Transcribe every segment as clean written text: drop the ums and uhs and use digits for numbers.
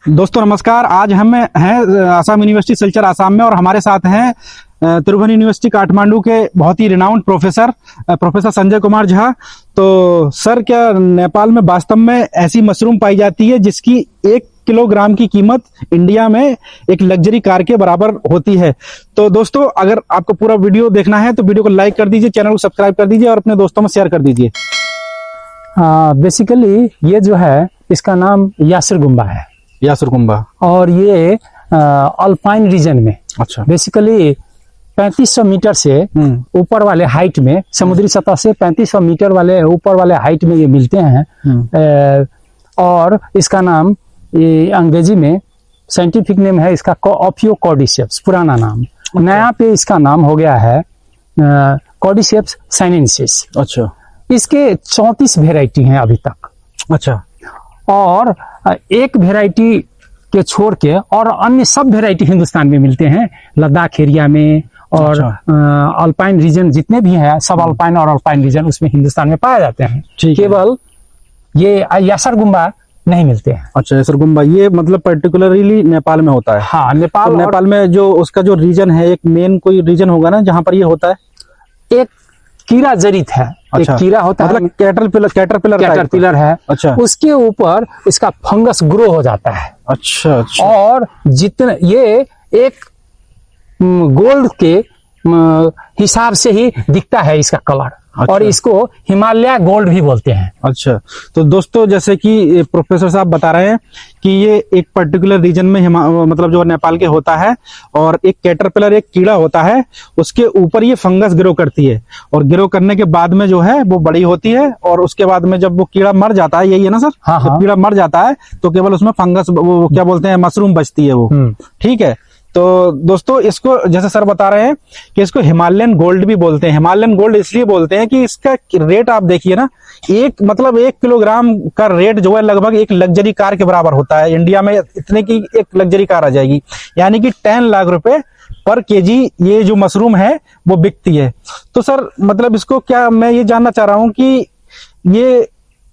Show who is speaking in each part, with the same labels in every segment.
Speaker 1: दोस्तों नमस्कार। आज हम हैं आसाम यूनिवर्सिटी सिलचर आसाम में और हमारे साथ हैं त्रिभुवन यूनिवर्सिटी काठमांडू के बहुत ही रिनाउंड प्रोफेसर संजय कुमार झा। तो सर, क्या नेपाल में वास्तव में ऐसी मशरूम पाई जाती है जिसकी 1 किलोग्राम की कीमत इंडिया में एक लग्जरी कार के बराबर होती है? तो दोस्तों, अगर आपको पूरा वीडियो देखना है तो वीडियो को लाइक कर दीजिए, चैनल को सब्सक्राइब कर दीजिए और अपने दोस्तों में शेयर कर दीजिए।
Speaker 2: बेसिकली ये जो है इसका नाम यासिर गुम्बा है।
Speaker 1: यासिर गुम्बा। और
Speaker 2: ये अल्पाइन रीजन में,
Speaker 1: अच्छा,
Speaker 2: बेसिकली 3500 मीटर से ऊपर वाले हाइट में, समुद्री सतह से 3500 मीटर वाले ऊपर वाले हाइट में ये मिलते हैं। और इसका नाम, ये अंग्रेजी में साइंटिफिक नेम है इसका ऑफियोकॉर्डिसेप्स, पुराना नाम। नया पे इसका नाम हो गया है कॉर्डिसेप्स साइनेंसिस।
Speaker 1: अच्छा,
Speaker 2: इसके 34 वेराइटी हैं अभी तक।
Speaker 1: अच्छा,
Speaker 2: और एक वेराइटी के छोड़ के और अन्य सब वेराइटी हिंदुस्तान में मिलते हैं, लद्दाख एरिया में। और अल्पाइन रीजन जितने भी हैं, सब अल्पाइन और अल्पाइन रीजन उसमें हिंदुस्तान में पाए जाते हैं। केवल ये यासिर गुम्बा नहीं मिलते हैं।
Speaker 1: अच्छा, यासिर गुम्बा ये मतलब पर्टिकुलरली नेपाल में होता है?
Speaker 2: हाँ, नेपाल।
Speaker 1: तो नेपाल में जो उसका जो रीजन है, एक मेन कोई रीजन होगा ना जहाँ पर ये होता है?
Speaker 2: एक कीड़ा जरित है।
Speaker 1: अच्छा,
Speaker 2: एक कीड़ा होता
Speaker 1: मतलब
Speaker 2: है, कैटरपिलर है।
Speaker 1: अच्छा,
Speaker 2: उसके ऊपर इसका फंगस ग्रो हो जाता है।
Speaker 1: अच्छा, अच्छा।
Speaker 2: और जितने ये एक गोल्ड के हिसाब से ही दिखता है इसका कलर। अच्छा। और इसको हिमालय गोल्ड भी बोलते हैं।
Speaker 1: अच्छा, तो दोस्तों जैसे कि प्रोफेसर साहब बता रहे हैं कि ये एक पर्टिकुलर रीजन में मतलब जो नेपाल के होता है, और एक कैटरपिलर, एक कीड़ा होता है, उसके ऊपर ये फंगस ग्रो करती है और ग्रो करने के बाद में जो है वो बड़ी होती है। और उसके बाद में जब वो कीड़ा मर जाता है, यही है ना सर?
Speaker 2: हाँ,
Speaker 1: जब कीड़ा मर जाता है तो केवल उसमें फंगस, वो क्या बोलते हैं, मशरूम बचती है वो। ठीक है। तो दोस्तों, इसको जैसे सर बता रहे हैं कि इसको हिमालयन गोल्ड भी बोलते हैं। हिमालयन गोल्ड इसलिए बोलते हैं कि इसका रेट आप देखिए ना, 1 किलोग्राम का रेट जो है लगभग एक लग्जरी कार के बराबर होता है। इंडिया में इतने की एक लग्जरी कार आ जाएगी, यानी कि 10 लाख रुपए पर केजी ये जो मशरूम है वो बिकती है। तो सर, मतलब इसको क्या, मैं ये जानना चाह रहा हूँ कि ये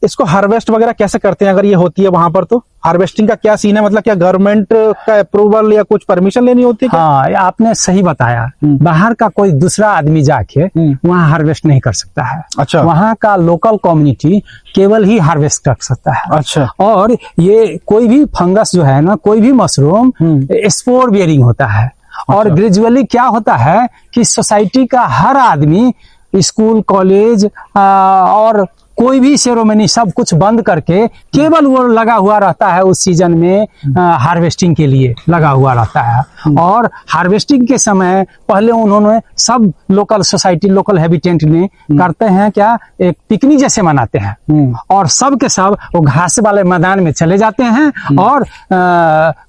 Speaker 1: इसको हार्वेस्ट वगैरह कैसे करते हैं? अगर ये होती है वहां पर तो हार्वेस्टिंग का क्या सीन है? मतलब क्या गवर्नमेंट का अप्रूवल या कुछ परमिशन लेनी होती है?
Speaker 2: हाँ, आपने सही बताया। बाहर का कोई दूसरा आदमी जाके वहाँ हार्वेस्ट नहीं कर सकता है।
Speaker 1: अच्छा,
Speaker 2: वहाँ का लोकल कम्युनिटी केवल ही हार्वेस्ट कर सकता है।
Speaker 1: अच्छा।
Speaker 2: और ये कोई भी फंगस जो है ना, कोई भी मशरूम स्पोर बियरिंग होता है। और ग्रेजुअली क्या होता है कि सोसाइटी का हर आदमी, स्कूल, कॉलेज और कोई भी सेरेमनी सब कुछ बंद करके केवल वो लगा हुआ रहता है उस सीजन में, हार्वेस्टिंग के लिए लगा हुआ रहता है। और हार्वेस्टिंग के समय पहले उन्होंने सब लोकल सोसाइटी, लोकल हैबिटेंट में करते हैं क्या, एक पिकनिक जैसे मनाते हैं। और सब के सब वो घास वाले मैदान में चले जाते हैं और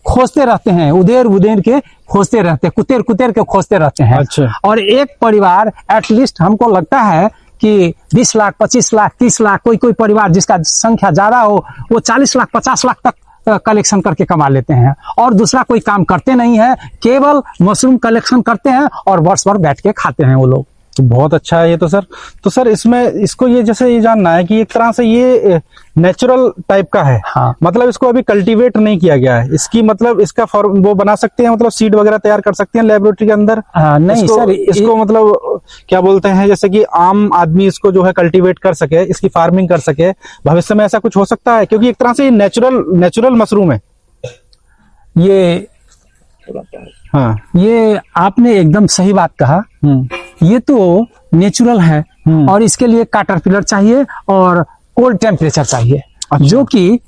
Speaker 2: खोजते रहते हैं, उदेर के खोजते रहते हैं, कुतेर के खोजते रहते हैं।
Speaker 1: अच्छा। और
Speaker 2: एक परिवार एटलीस्ट हमको लगता है कि 20 लाख, 25 लाख, 30 लाख, कोई परिवार जिसका संख्या ज्यादा हो वो 40 लाख, 50 लाख तक कलेक्शन करके कमा लेते हैं। और दूसरा कोई काम करते नहीं है, केवल मशरूम कलेक्शन करते हैं और वर्ष भर बैठ के खाते हैं वो लोग।
Speaker 1: तो बहुत अच्छा है ये तो सर। तो सर, इसमें इसको ये जैसे ये जानना है कि एक तरह से ये नेचुरल टाइप का है।
Speaker 2: हाँ।
Speaker 1: मतलब इसको अभी कल्टीवेट नहीं किया गया है, इसकी मतलब इसका वो बना सकते हैं, मतलब सीड वगैरह तैयार कर सकते हैं लेबोरेटरी के अंदर?
Speaker 2: नहीं सर,
Speaker 1: इसको मतलब क्या बोलते हैं, जैसे कि आम आदमी इसको जो है कल्टीवेट कर सके, इसकी फार्मिंग कर सके, भविष्य में ऐसा कुछ हो सकता है? क्योंकि एक तरह से ये नेचुरल मशरूम है
Speaker 2: ये।
Speaker 1: हाँ,
Speaker 2: ये आपने एकदम सही बात कहा। ये तो नेचुरल है और इसके लिए कैटरपिलर चाहिए और कोल्ड टेम्परेचर चाहिए। अच्छा। जो कि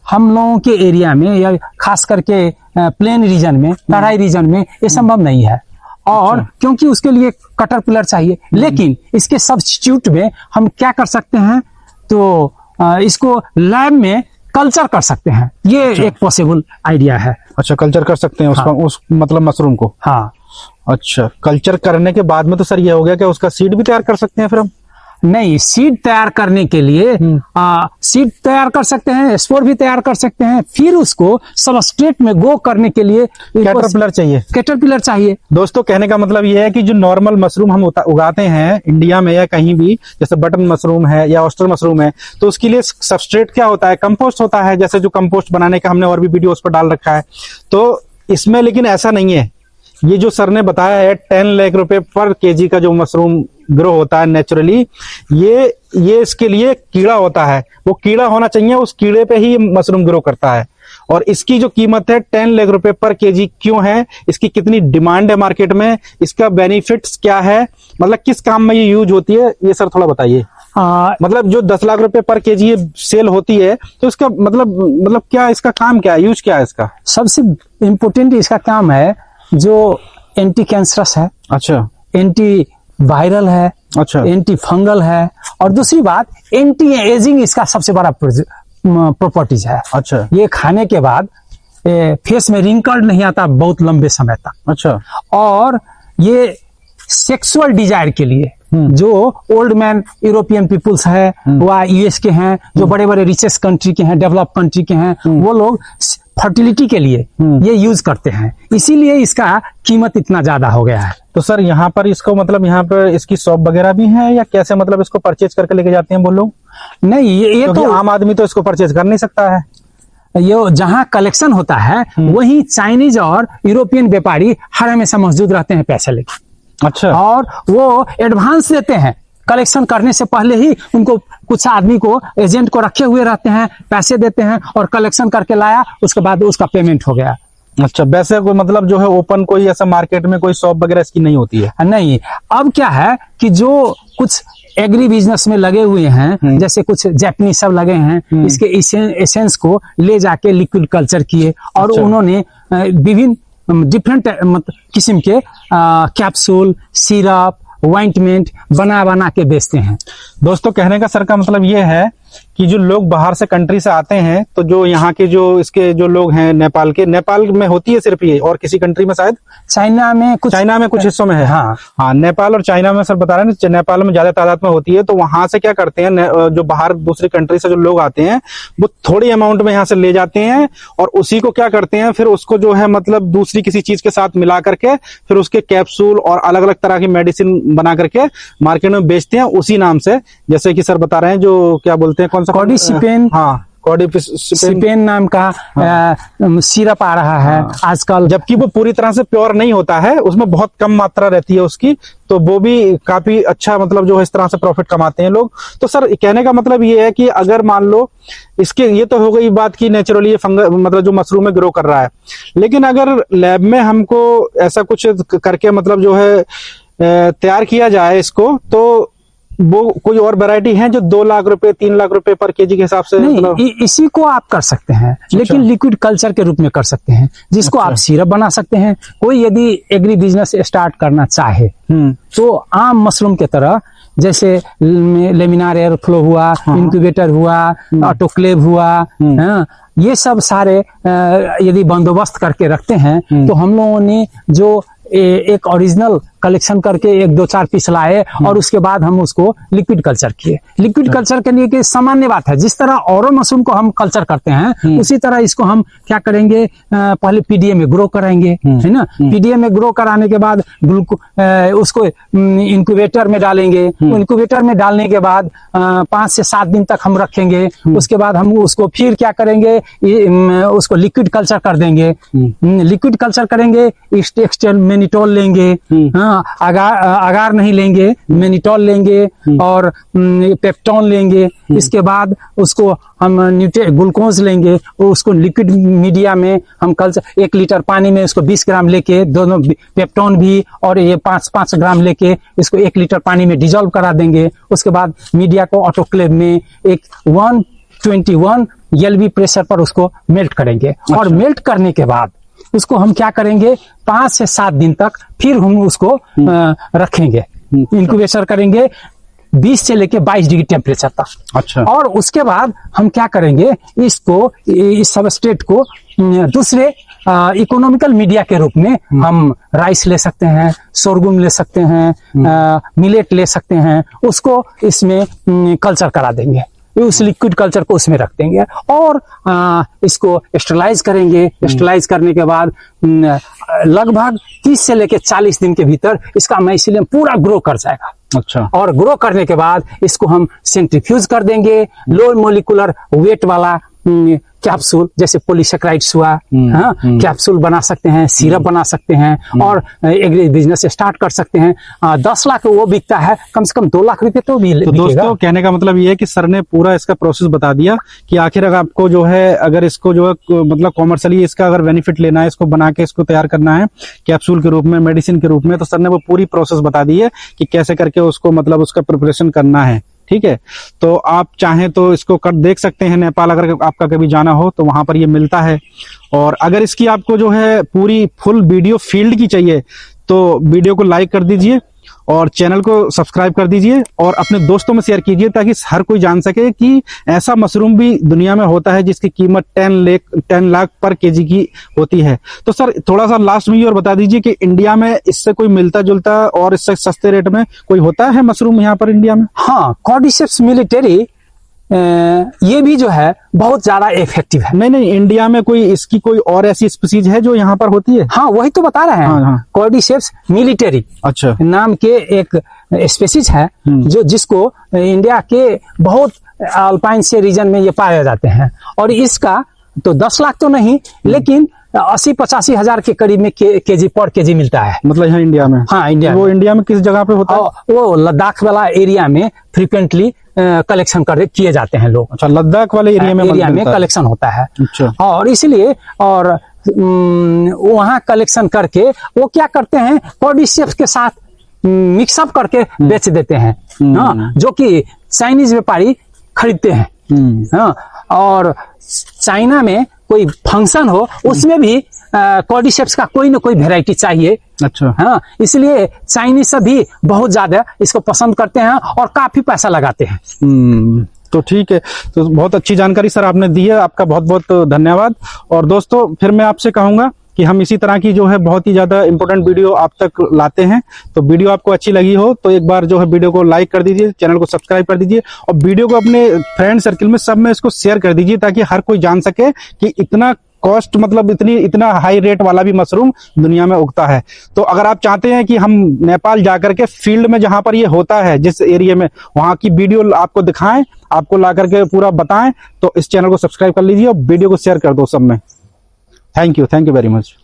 Speaker 2: हम लोगों के एरिया में या खास करके प्लेन रीजन में, तराई रीजन में ये संभव नहीं है। और अच्छा। क्योंकि उसके लिए कैटरपिलर चाहिए। लेकिन इसके सब्स्टिट्यूट में हम क्या कर सकते हैं, तो इसको लैब में कल्चर कर सकते हैं। ये अच्छा। एक पॉसिबल आइडिया है।
Speaker 1: अच्छा, कल्चर कर सकते हैं उसका। हाँ। उस मतलब मशरूम को।
Speaker 2: हाँ।
Speaker 1: अच्छा, कल्चर करने के बाद में तो सर ये हो गया कि उसका सीड भी तैयार कर सकते हैं फिर हम?
Speaker 2: नहीं, सीड तैयार करने के लिए सीड तैयार कर सकते हैं, स्पोर भी तैयार कर सकते हैं, फिर उसको सबस्ट्रेट में गो करने के लिए
Speaker 1: कैटरपिलर चाहिए।
Speaker 2: कैटरपिलर चाहिए।
Speaker 1: दोस्तों कहने का मतलब ये है कि जो नॉर्मल मशरूम हम उगाते हैं इंडिया में या कहीं भी, जैसे बटन मशरूम है या ऑयस्टर मशरूम है, तो उसके लिए सबस्ट्रेट क्या होता है, कंपोस्ट होता है। जैसे जो कंपोस्ट बनाने का हमने और भी वीडियो उस पर डाल रखा है। तो इसमें लेकिन ऐसा नहीं है। ये जो सर ने बताया है 10 लाख रुपए पर केजी का जो मशरूम ग्रो होता है नेचुरली, ये इसके लिए कीड़ा होता है। वो कीड़ा होना चाहिए, उस कीड़े पे ही मशरूम ग्रो करता है। और इसकी जो कीमत है 10 लाख रुपए पर केजी क्यों है, इसकी कितनी डिमांड है मार्केट में, इसका बेनिफिट्स क्या है, मतलब किस काम में ये यूज होती है, ये सर थोड़ा बताइए। मतलब जो 10 लाख रुपए पर केजी ये सेल होती है, तो इसका मतलब क्या, इसका काम क्या है, यूज क्या है इसका?
Speaker 2: सबसे इम्पोर्टेंट इसका काम है जो एंटी कैंसरस है,
Speaker 1: अच्छा,
Speaker 2: एंटी वायरल है,
Speaker 1: अच्छा,
Speaker 2: एंटी फंगल है, और दूसरी बात एंटी एजिंग इसका सबसे बड़ा प्रॉपर्टीज है।
Speaker 1: अच्छा,
Speaker 2: ये खाने के बाद फेस में रिंकल नहीं आता बहुत लंबे समय तक।
Speaker 1: अच्छा,
Speaker 2: और ये सेक्सुअल डिजायर के लिए जो ओल्ड मैन यूरोपियन पीपुल्स है, वह यूएस के हैं, जो बड़े बड़े रिचेस्ट कंट्री के हैं, डेवलप कंट्री के हैं, वो लोग फर्टिलिटी के लिए ये यूज करते हैं, इसीलिए इसका कीमत इतना ज्यादा हो गया है।
Speaker 1: तो सर यहाँ पर इसको मतलब यहाँ पर इसकी शॉप वगैरह भी है या कैसे, मतलब इसको परचेज करके लेके जाते हैं वो लोग?
Speaker 2: नहीं, ये तो
Speaker 1: आम आदमी तो इसको परचेज कर नहीं सकता है।
Speaker 2: ये जहाँ कलेक्शन होता है वहीं चाइनीज और यूरोपियन व्यापारी हर हमेशा मौजूद रहते हैं पैसे लेके।
Speaker 1: अच्छा,
Speaker 2: और वो एडवांस देते हैं, कलेक्शन करने से पहले ही उनको कुछ आदमी को एजेंट को रखे हुए रहते हैं, पैसे देते हैं और कलेक्शन करके लाया, उसके बाद उसका पेमेंट हो गया।
Speaker 1: अच्छा, वैसे कोई मतलब जो है ओपन कोई ऐसा मार्केट में कोई शॉप वगैरह इसकी नहीं होती है?
Speaker 2: नहीं, अब क्या है कि जो कुछ एग्री बिजनेस में लगे हुए हैं, जैसे कुछ जापानी सब लगे हैं, इसके एसेंस को ले जाके लिक्विड कल्चर किए और
Speaker 1: अच्छा,
Speaker 2: उन्होंने विभिन्न डिफरेंट किस्म के कैप्सूल, सिरप, ऑइंटमेंट बना के बेचते हैं।
Speaker 1: दोस्तों कहने का सर का मतलब ये है कि जो लोग बाहर से कंट्री से आते हैं, तो जो यहाँ के जो इसके जो लोग हैं नेपाल में होती है सिर्फ ये, और किसी कंट्री में शायद
Speaker 2: चाइना में कुछ
Speaker 1: हिस्सों में है। हाँ, नेपाल और चाइना में सर बता रहे हैं, नेपाल में ज्यादा तादाद में होती है। तो वहां से क्या करते हैं, जो बाहर दूसरी कंट्री से जो लोग आते हैं वो थोड़ी अमाउंट में यहाँ से ले जाते हैं और उसी को क्या करते हैं, फिर उसको जो है मतलब दूसरी किसी चीज के साथ मिला करके फिर उसके कैप्सूल और अलग अलग तरह की मेडिसिन बना करके मार्केट में बेचते हैं उसी नाम से। जैसे कि सर बता रहे हैं जो क्या बोलते हैं, कौन सा,
Speaker 2: कॉर्डिसिपेन।
Speaker 1: हाँ, कॉर्डिसिपेन
Speaker 2: नाम का सिरप आ रहा है आजकल,
Speaker 1: जबकि वो पूरी तरह से प्योर नहीं होता है, उसमें बहुत कम मात्रा रहती है उसकी, तो वो भी काफी अच्छा मतलब जो है इस तरह से प्रॉफिट कमाते हैं लोग। तो सर कहने का मतलब ये है कि अगर मान लो इसके, ये तो हो गई बात की नेचुरली ये फंगस मतलब जो मशरूम में ग्रो कर रहा है, लेकिन अगर लैब में हमको ऐसा कुछ करके मतलब जो है तैयार किया जाए इसको, तो वो कोई और वैरायटी है जो 2 लाख रुपए 3 लाख रुपए पर केजी के हिसाब से?
Speaker 2: नहीं,
Speaker 1: मतलब
Speaker 2: इसी को आप कर सकते हैं, लेकिन लिक्विड कल्चर के रूप में कर सकते हैं, जिसको आप सिरप बना सकते हैं। कोई यदि एग्री बिजनेस स्टार्ट करना चाहे तो आम मशरूम के तरह, जैसे लेमिनार एयर फ्लो हुआ, इंक्यूबेटर हुआ, ऑटोक्लेव हुआ, ये सब सारे यदि बंदोबस्त करके रखते हैं, तो हम लोगों ने जो एक ओरिजिनल कलेक्शन करके 1-2-4 पीस लाए और उसके बाद हम उसको लिक्विड कल्चर किए। लिक्विड कल्चर के लिए सामान्य बात है, जिस तरह और मशरूम को हम कल्चर करते हैं उसी तरह इसको हम क्या करेंगे, पहले पीडीए में ग्रो कराएंगे, है ना। पीडीए में ग्रो कराने के बाद उसको इंक्यूबेटर में डालेंगे। इंक्यूबेटर में डालने के बाद 5 से 7 दिन तक हम रखेंगे। उसके बाद हम उसको फिर क्या करेंगे, उसको लिक्विड कल्चर कर देंगे। लिक्विड कल्चर करेंगे, मेनिटोल लेंगे, अगार नहीं लेंगे, मेनिटोल लेंगे और पेप्टोन लेंगे। इसके बाद उसको हम ग्लूकोज लेंगे, उसको लिक्विड मीडिया में हम 1 लीटर पानी में उसको 20 ग्राम लेके, दोनों पेप्टोन भी और ये 5 ग्राम लेके इसको 1 लीटर पानी में डिजोल्व करा देंगे। उसके बाद मीडिया को ऑटोक्लेव में एक 121 LV प्रेशर पर उसको मेल्ट करेंगे। और मेल्ट करने के बाद उसको हम क्या करेंगे, 5 से 7 दिन तक फिर हम उसको रखेंगे, इंक्यूबेशन करेंगे। 20 से लेके 22 डिग्री टेम्परेचर तक।
Speaker 1: अच्छा।
Speaker 2: और उसके बाद हम क्या करेंगे, इसको, इस सबस्ट्रेट को दूसरे इकोनॉमिकल मीडिया के रूप में हम राइस ले सकते हैं, सोरगुम ले सकते हैं, मिलेट ले सकते हैं, उसको इसमें कल्चर करा देंगे, उस लिक्विड कल्चर को उसमें रख देंगे और इसको स्टरलाइज करेंगे। स्टरलाइज करने के बाद लगभग 30 से लेके 40 दिन के भीतर इसका माइसीलियम पूरा ग्रो कर जाएगा।
Speaker 1: अच्छा।
Speaker 2: और ग्रो करने के बाद इसको हम सेंट्रीफ्यूज कर देंगे, लो मोलिकुलर वेट वाला कैप्सूल, जैसे पॉलीसेकेराइड्स हुआ, हाँ, कैप्सूल बना सकते हैं, सिरप बना सकते हैं और एग्री बिजनेस स्टार्ट कर सकते हैं। 10 लाख वो बिकता है, कम से कम 2 लाख रुपए तो भी
Speaker 1: तो दोस्तों कहने का मतलब ये है कि सर ने पूरा इसका प्रोसेस बता दिया कि आखिर अगर आपको जो है, अगर इसको जो है मतलब कॉमर्शियली इसका अगर बेनिफिट लेना है, इसको बना के इसको तैयार करना है कैप्सूल के रूप में, मेडिसिन के रूप में, तो सर ने वो पूरी प्रोसेस बता दी है कि कैसे करके उसको मतलब उसका प्रिपरेशन करना है। ठीक है, तो आप चाहें तो इसको कर देख सकते हैं। नेपाल अगर आपका कभी जाना हो तो वहां पर ये मिलता है। और अगर इसकी आपको जो है पूरी फुल वीडियो फील्ड की चाहिए तो वीडियो को लाइक कर दीजिए और चैनल को सब्सक्राइब कर दीजिए और अपने दोस्तों में शेयर कीजिए ताकि हर कोई जान सके कि ऐसा मशरूम भी दुनिया में होता है जिसकी कीमत 10 लाख पर केजी की होती है। तो सर थोड़ा सा लास्ट में ये और बता दीजिए कि इंडिया में इससे कोई मिलता जुलता और इससे सस्ते रेट में कोई होता है मशरूम यहाँ पर इंडिया में?
Speaker 2: हाँ, कॉर्डिसेप्स मिलिटेरी ये भी जो है बहुत ज्यादा इफेक्टिव है।
Speaker 1: नहीं, इंडिया में कोई इसकी कोई और ऐसी स्पीसीज है जो यहाँ पर होती है?
Speaker 2: हाँ, वही तो बता रहे हैं।
Speaker 1: हाँ।
Speaker 2: कॉर्डिसेप्स मिलिटेरी
Speaker 1: अच्छा
Speaker 2: नाम के एक स्पीसीज है जो जिसको इंडिया के बहुत अल्पाइन से रीजन में ये पाए जाते हैं। और इसका तो 10 लाख तो नहीं, लेकिन 80-85 हजार के करीब में केजी पर केजी मिलता है।
Speaker 1: मतलब यहाँ इंडिया में? हाँ, इंडिया वो में। इंडिया में किस जगह पे होता है?
Speaker 2: वो लद्दाख वाला एरिया में फ्रिक्वेंटली कलेक्शन किए जाते हैं लोग।
Speaker 1: अच्छा, लद्दाख वाले एरिया में
Speaker 2: कलेक्शन होता है।
Speaker 1: अच्छा। और
Speaker 2: इसलिए और वहाँ कलेक्शन करके वो क्या करते हैं, कॉर्डिसेप्स के साथ मिक्सअप करके बेच देते हैं। हाँ, जो कि चाइनीज व्यापारी खरीदते हैं। हाँ, और चाइना में कोई फंक्शन हो उसमें भी कॉर्डिसेप्स का कोई ना कोई वेराइटी चाहिए।
Speaker 1: अच्छा।
Speaker 2: हाँ, इसलिए चाइनीज भी बहुत ज्यादा इसको पसंद करते हैं और काफी पैसा लगाते हैं।
Speaker 1: तो ठीक है, तो बहुत अच्छी जानकारी सर आपने दी है, आपका बहुत बहुत धन्यवाद। और दोस्तों फिर मैं आपसे कहूंगा कि हम इसी तरह की जो है बहुत ही ज्यादा इंपॉर्टेंट वीडियो आप तक लाते हैं। तो वीडियो आपको अच्छी लगी हो तो एक बार जो है वीडियो को लाइक कर दीजिए, चैनल को सब्सक्राइब कर दीजिए और वीडियो को अपने फ्रेंड सर्किल में सब में इसको शेयर कर दीजिए ताकि हर कोई जान सके कि इतना कॉस्ट मतलब इतना हाई रेट वाला भी मशरूम दुनिया में उगता है। तो अगर आप चाहते हैं कि हम नेपाल जाकर के फील्ड में जहां पर ये होता है जिस एरिया में, वहां की वीडियो आपको दिखाएं, आपको ला करके पूरा बताएं, तो इस चैनल को सब्सक्राइब कर लीजिए और वीडियो को शेयर कर दो सब में। Thank you very much.